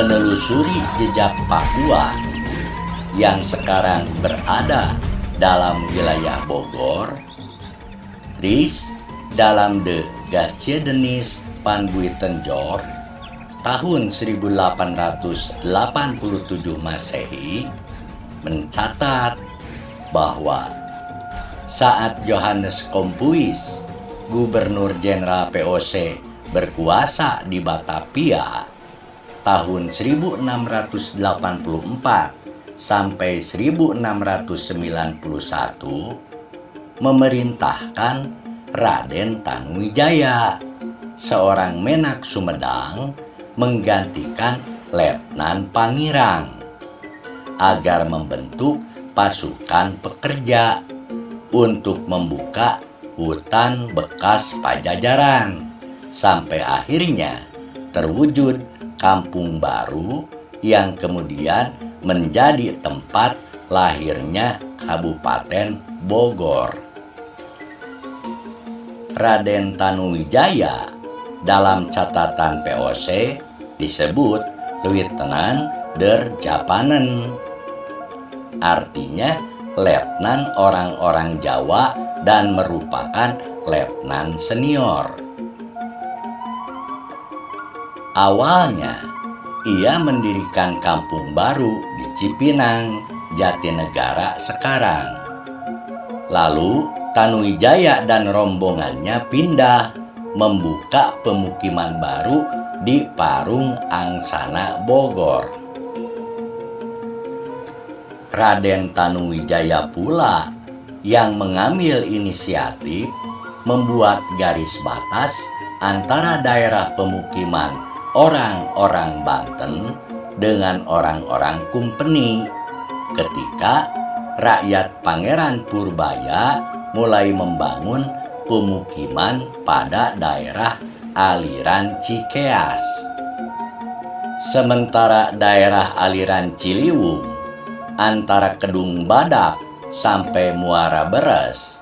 menelusuri jejak Papua yang sekarang berada dalam wilayah Bogor, Riis dalam The Gascedenis Panbuitenjor tahun 1887 Masehi mencatat bahwa saat Johannes Kompuis, Gubernur Jenderal VOC, berkuasa di Batavia tahun 1684 sampai 1691, memerintahkan Raden Tanuwijaya, seorang menak Sumedang, menggantikan Letnan Pangirang agar membentuk pasukan pekerja untuk membuka hutan bekas Pajajaran, sampai akhirnya terwujud kampung baru yang kemudian menjadi tempat lahirnya Kabupaten Bogor. Raden Tanuwijaya dalam catatan VOC disebut Luitenant der Japanen, artinya letnan orang-orang Jawa dan merupakan letnan senior. Awalnya, ia mendirikan kampung baru di Cipinang, Jatinegara sekarang. Lalu, Tanuwijaya dan rombongannya pindah membuka pemukiman baru di Parung Angsana, Bogor. Raden Tanuwijaya pula yang mengambil inisiatif membuat garis batas antara daerah pemukiman orang-orang Banten dengan orang-orang Kumpeni ketika rakyat Pangeran Purbaya mulai membangun pemukiman pada daerah aliran Cikeas. Sementara daerah aliran Ciliwung antara Kedung Badak sampai Muara Beres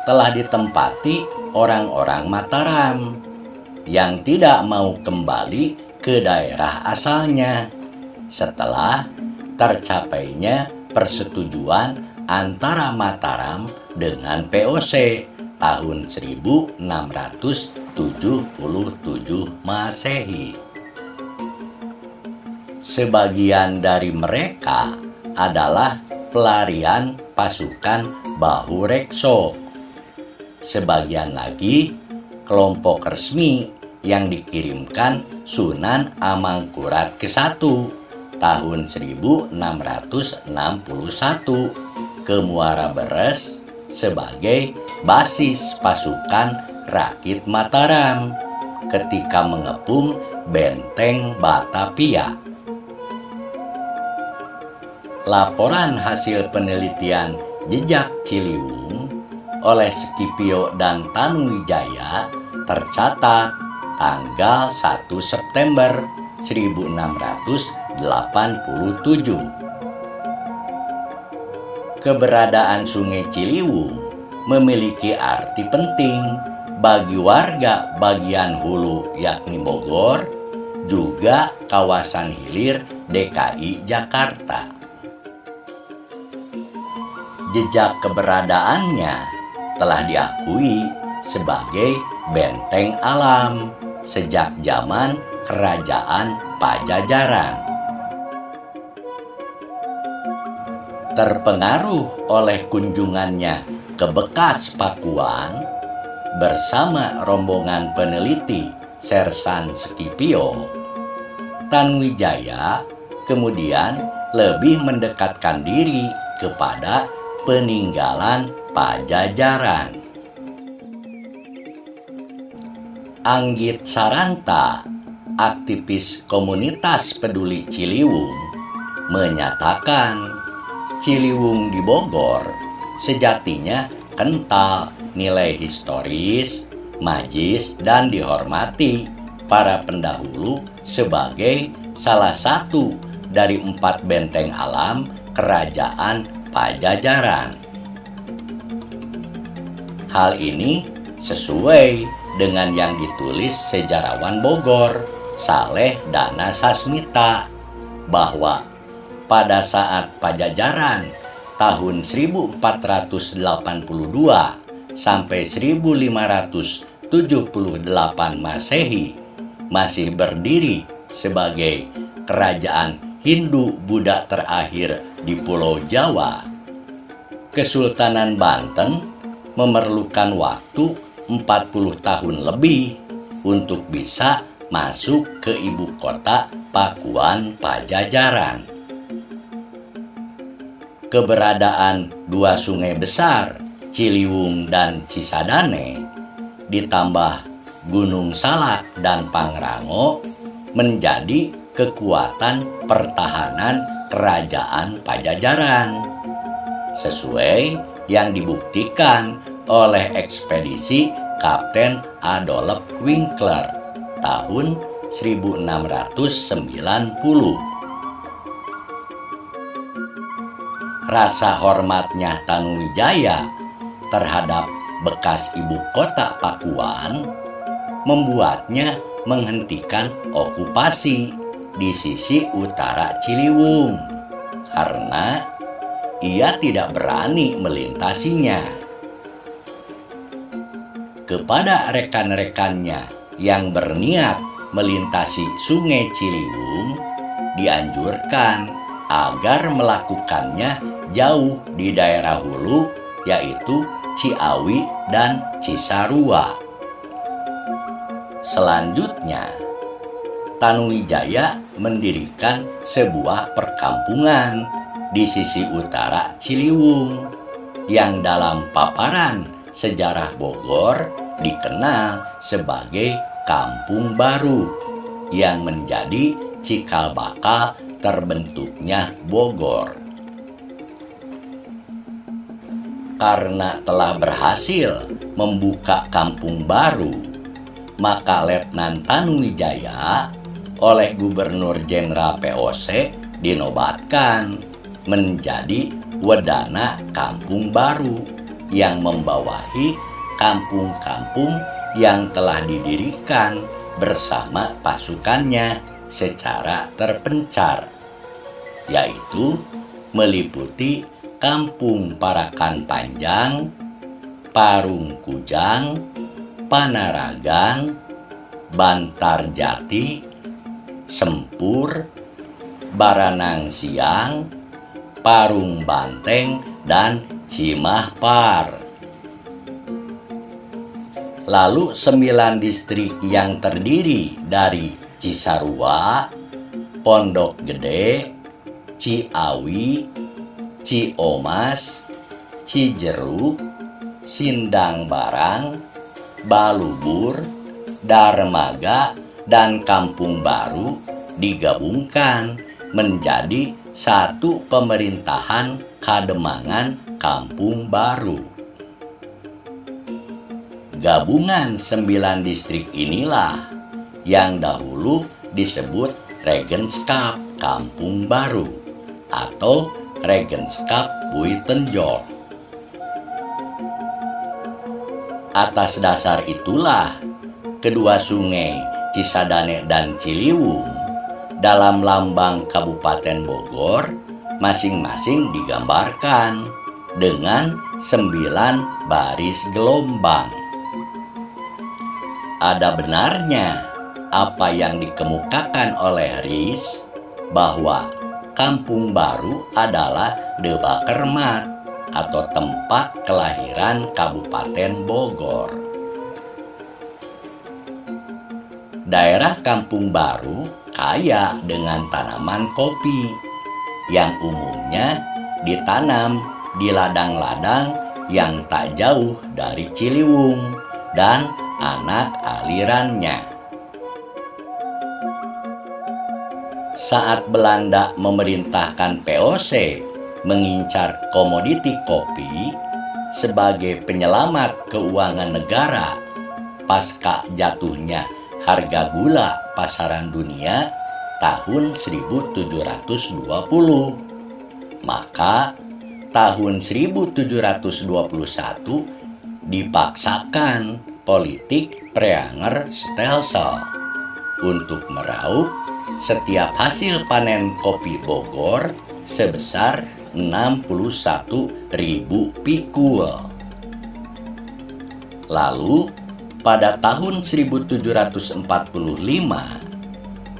telah ditempati orang-orang Mataram yang tidak mau kembali ke daerah asalnya setelah tercapainya persetujuan antara Mataram dengan VOC tahun 1677 Masehi. Sebagian dari mereka adalah pelarian pasukan Bahu Rekso. Sebagian lagi kelompok resmi yang dikirimkan Sunan Amangkurat ke-1 tahun 1661 ke Muara Beres sebagai basis pasukan Rakit Mataram ketika mengepung Benteng Batavia. Laporan hasil penelitian jejak Ciliwung oleh Scipio dan Tanuwijaya tercatat tanggal 1 September 1687. Keberadaan Sungai Ciliwung memiliki arti penting bagi warga bagian hulu yakni Bogor, juga kawasan hilir DKI Jakarta. Jejak keberadaannya telah diakui sebagai benteng alam sejak zaman Kerajaan Pajajaran. Terpengaruh oleh kunjungannya ke bekas Pakuan bersama rombongan peneliti Sersan Scipio, Tanuwijaya kemudian lebih mendekatkan diri kepada peninggalan Pajajaran. Anggit Saranta, aktivis komunitas peduli Ciliwung, menyatakan Ciliwung di Bogor sejatinya kental nilai historis, magis, dan dihormati para pendahulu sebagai salah satu dari 4 benteng alam Kerajaan Pajajaran. Hal ini sesuai dengan yang ditulis sejarawan Bogor, Saleh Dana Sasmita bahwa pada saat Pajajaran tahun 1482 sampai 1578 Masehi masih berdiri sebagai kerajaan Hindu-Buddha terakhir di Pulau Jawa, Kesultanan Banten memerlukan waktu 40 tahun lebih untuk bisa masuk ke ibu kota Pakuan Pajajaran. Keberadaan dua sungai besar, Ciliwung dan Cisadane, ditambah Gunung Salak dan Pangrango menjadi kekuatan pertahanan kerajaan Pajajaran, sesuai yang dibuktikan oleh ekspedisi Kapten Adolf Winkler tahun 1690. Rasa hormatnya Tanuwijaya terhadap bekas ibu kota Pakuan membuatnya menghentikan okupasi di sisi utara Ciliwung karena ia tidak berani melintasinya. Kepada rekan-rekannya yang berniat melintasi Sungai Ciliwung, dianjurkan agar melakukannya jauh di daerah hulu, yaitu Ciawi dan Cisarua. Selanjutnya, Tanuwijaya mendirikan sebuah perkampungan di sisi utara Ciliwung yang dalam paparan sejarah Bogor dikenal sebagai Kampung Baru, yang menjadi cikal bakal terbentuknya Bogor. Karena telah berhasil membuka Kampung Baru, maka Letnan Tanuwijaya oleh Gubernur Jenderal VOC dinobatkan menjadi Wedana Kampung Baru yang membawahi kampung-kampung yang telah didirikan bersama pasukannya secara terpencar, yaitu meliputi Kampung Parakan Panjang, Parung Kujang, Panaragan, Bantarjati, Sempur, Baranang Siang, Parung Banteng, dan Cimahpar. Lalu 9 distrik yang terdiri dari Cisarua, Pondok Gede, Ciawi, Ciomas, Cijeruk, Sindang Barang, Balubur, Darmaga, dan Kampung Baru digabungkan menjadi satu pemerintahan Kademangan Kampung Baru. Gabungan 9 distrik inilah yang dahulu disebut Regenskap Kampung Baru atau Regenskap Buitenjol. Atas dasar itulah kedua sungai Cisadane dan Ciliwung dalam lambang Kabupaten Bogor masing-masing digambarkan dengan 9 baris gelombang. Ada benarnya apa yang dikemukakan oleh Ries bahwa Kampung Baru adalah Debakermat atau tempat kelahiran Kabupaten Bogor. Daerah Kampung Baru kaya dengan tanaman kopi yang umumnya ditanam di ladang-ladang yang tak jauh dari Ciliwung dan anak alirannya. Saat Belanda memerintahkan VOC mengincar komoditi kopi sebagai penyelamat keuangan negara pasca jatuhnya harga gula pasaran dunia tahun 1720, maka tahun 1721 dipaksakan politik Preanger Stelsel untuk meraup setiap hasil panen kopi Bogor sebesar 61.000 pikul. Lalu pada tahun 1745,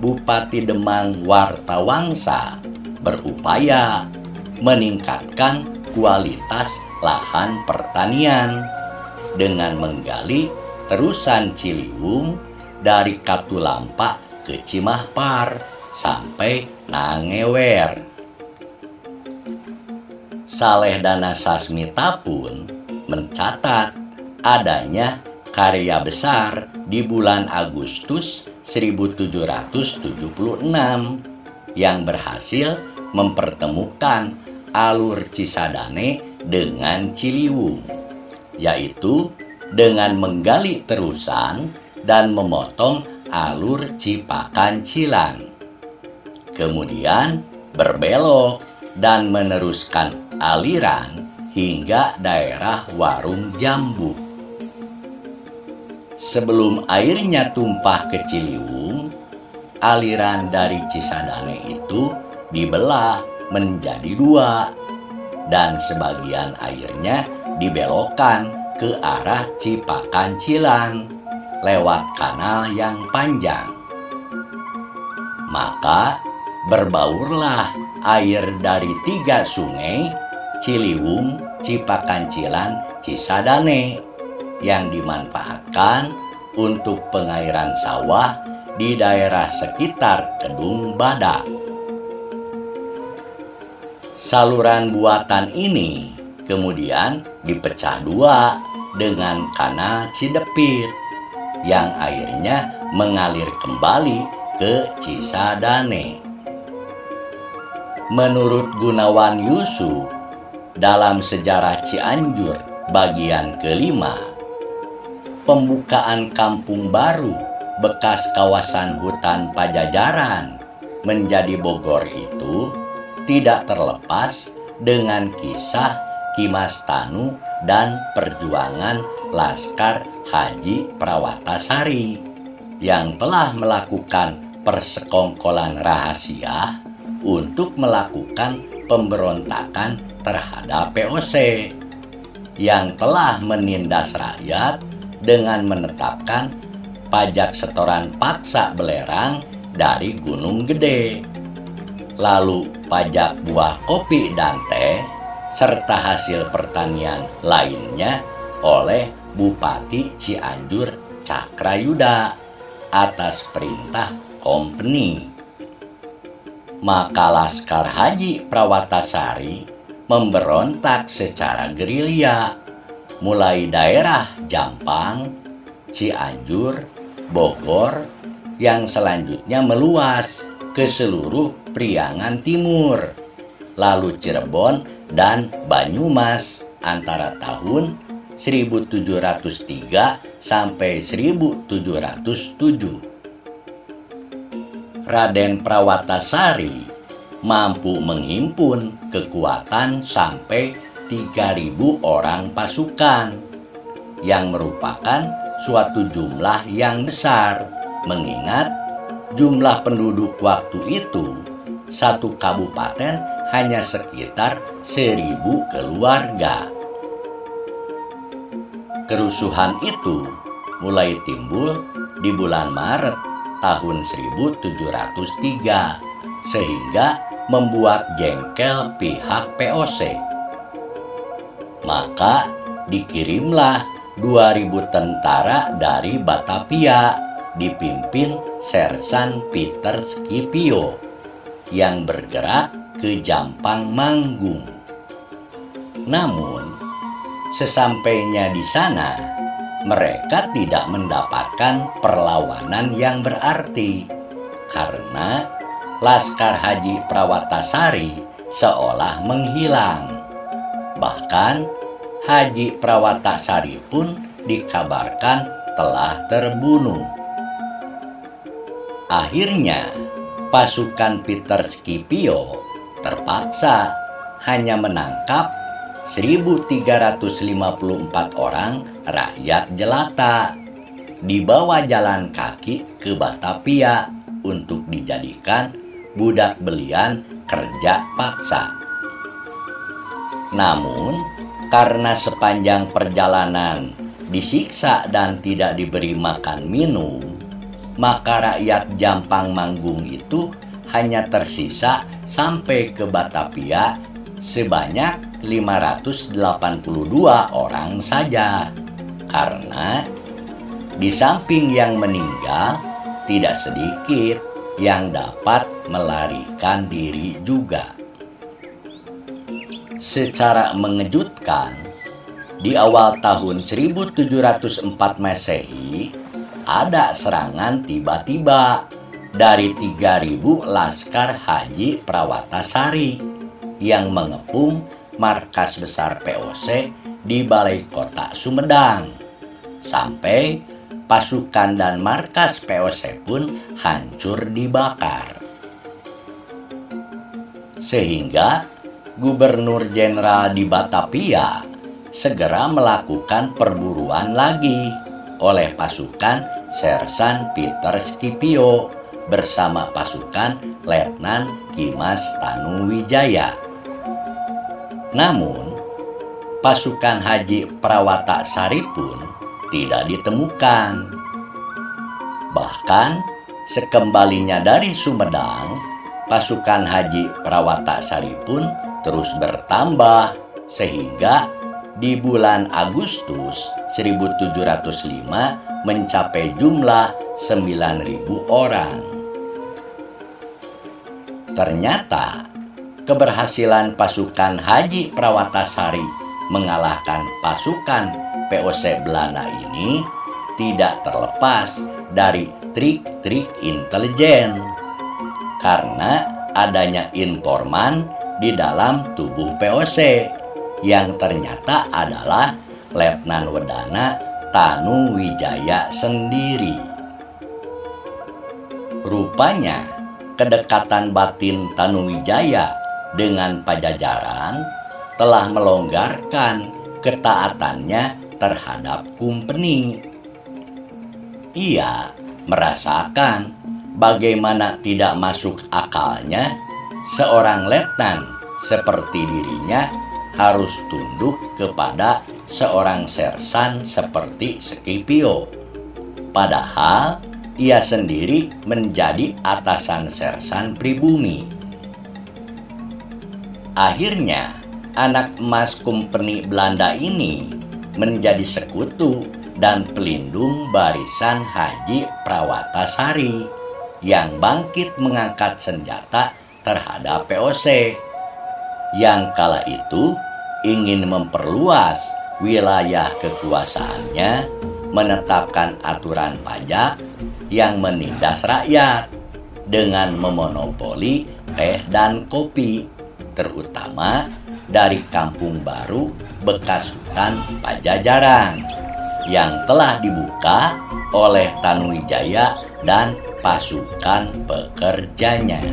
Bupati Demang Wartawangsa berupaya meningkatkan kualitas lahan pertanian dengan menggali terusan Ciliwung dari Katulampa ke Cimahpar sampai Nangewer. Saleh-Dana Sasmita pun mencatat adanya karya besar di bulan Agustus 1776 yang berhasil mempertemukan alur Cisadane dengan Ciliwung, yaitu dengan menggali terusan dan memotong alur Cipakan Cilan, kemudian berbelok dan meneruskan aliran hingga daerah Warung Jambu. Sebelum airnya tumpah ke Ciliwung, aliran dari Cisadane itu dibelah menjadi dua, dan sebagian airnya dibelokkan ke arah Cipakan Cilan lewat kanal yang panjang. Maka berbaurlah air dari tiga sungai, Ciliwung, Cipakan Cilan, Cisadane, yang dimanfaatkan untuk pengairan sawah di daerah sekitar Kedung Badak. Saluran buatan ini kemudian dipecah dua dengan kanal Cidepit yang airnya mengalir kembali ke Cisadane. Menurut Gunawan Yusuf, dalam sejarah Cianjur bagian kelima, pembukaan kampung baru bekas kawasan hutan Pajajaran menjadi Bogor itu tidak terlepas dengan kisah Kimas Tanu dan perjuangan Laskar Haji Prawatasari yang telah melakukan persekongkolan rahasia untuk melakukan pemberontakan terhadap VOC yang telah menindas rakyat dengan menetapkan pajak setoran paksa belerang dari Gunung Gede, lalu pajak buah kopi dan teh, serta hasil pertanian lainnya oleh Bupati Cianjur Cakrayuda atas perintah kompeni. Maka Laskar Haji Prawatasari memberontak secara gerilya, mulai daerah Jampang, Cianjur, Bogor, yang selanjutnya meluas ke seluruh Priangan Timur, lalu Cirebon dan Banyumas antara tahun 1703 sampai 1707. Raden Prawatasari mampu menghimpun kekuatan sampai 3.000 orang pasukan, yang merupakan suatu jumlah yang besar, mengingat jumlah penduduk waktu itu satu kabupaten hanya sekitar 1.000 keluarga. Kerusuhan itu mulai timbul di bulan Maret tahun 1703 sehingga membuat jengkel pihak VOC. Maka dikirimlah 2.000 tentara dari Batavia dipimpin Sersan Peter Scipio yang bergerak ke Jampang Manggung. Namun sesampainya di sana, mereka tidak mendapatkan perlawanan yang berarti karena Laskar Haji Prawatasari seolah menghilang. Bahkan Haji Prawatasari pun dikabarkan telah terbunuh. Akhirnya pasukan Peter Scipio terpaksa hanya menangkap 1.354 orang rakyat jelata, dibawa jalan kaki ke Batavia untuk dijadikan budak belian kerja paksa. Namun, karena sepanjang perjalanan disiksa dan tidak diberi makan minum, maka rakyat Jampang Manggung itu hanya tersisa sampai ke Batavia sebanyak 582 orang saja. Karena di samping yang meninggal, tidak sedikit yang dapat melarikan diri juga. Secara mengejutkan, di awal tahun 1704 Masehi, ada serangan tiba-tiba dari 3.000 laskar Haji Prawatasari yang mengepung markas besar POC di Balai Kota Sumedang, sampai pasukan dan markas POC pun hancur dibakar. Sehingga Gubernur Jenderal di Batavia segera melakukan perburuan lagi oleh pasukan Sersan Peter Scipio bersama pasukan Letnan Dimas Tanuwijaya. Namun, pasukan Haji Prawatasari pun tidak ditemukan. Bahkan, sekembalinya dari Sumedang, pasukan Haji Prawatasari pun terus bertambah sehingga di bulan Agustus 1705 mencapai jumlah 9.000 orang. Ternyata keberhasilan pasukan Haji Prawatasari mengalahkan pasukan POC Belanda ini tidak terlepas dari trik-trik intelijen, karena adanya informan di dalam tubuh POC yang ternyata adalah Letnan Wedana Tanuwijaya sendiri. Rupanya kedekatan batin Tanuwijaya dengan Pajajaran telah melonggarkan ketaatannya terhadap Kumpeni. Ia merasakan bagaimana tidak masuk akalnya seorang letnan seperti dirinya harus tunduk kepada seorang sersan seperti Scipio, padahal ia sendiri menjadi atasan sersan pribumi. Akhirnya, anak emas Kumpeni Belanda ini menjadi sekutu dan pelindung barisan Haji Prawatasari yang bangkit mengangkat senjata terhadap POC yang kala itu ingin memperluas wilayah kekuasaannya, menetapkan aturan pajak yang menindas rakyat dengan memonopoli teh dan kopi, terutama dari Kampung Baru bekas hutan Pajajaran yang telah dibuka oleh Tanuwijaya dan pasukan pekerjanya.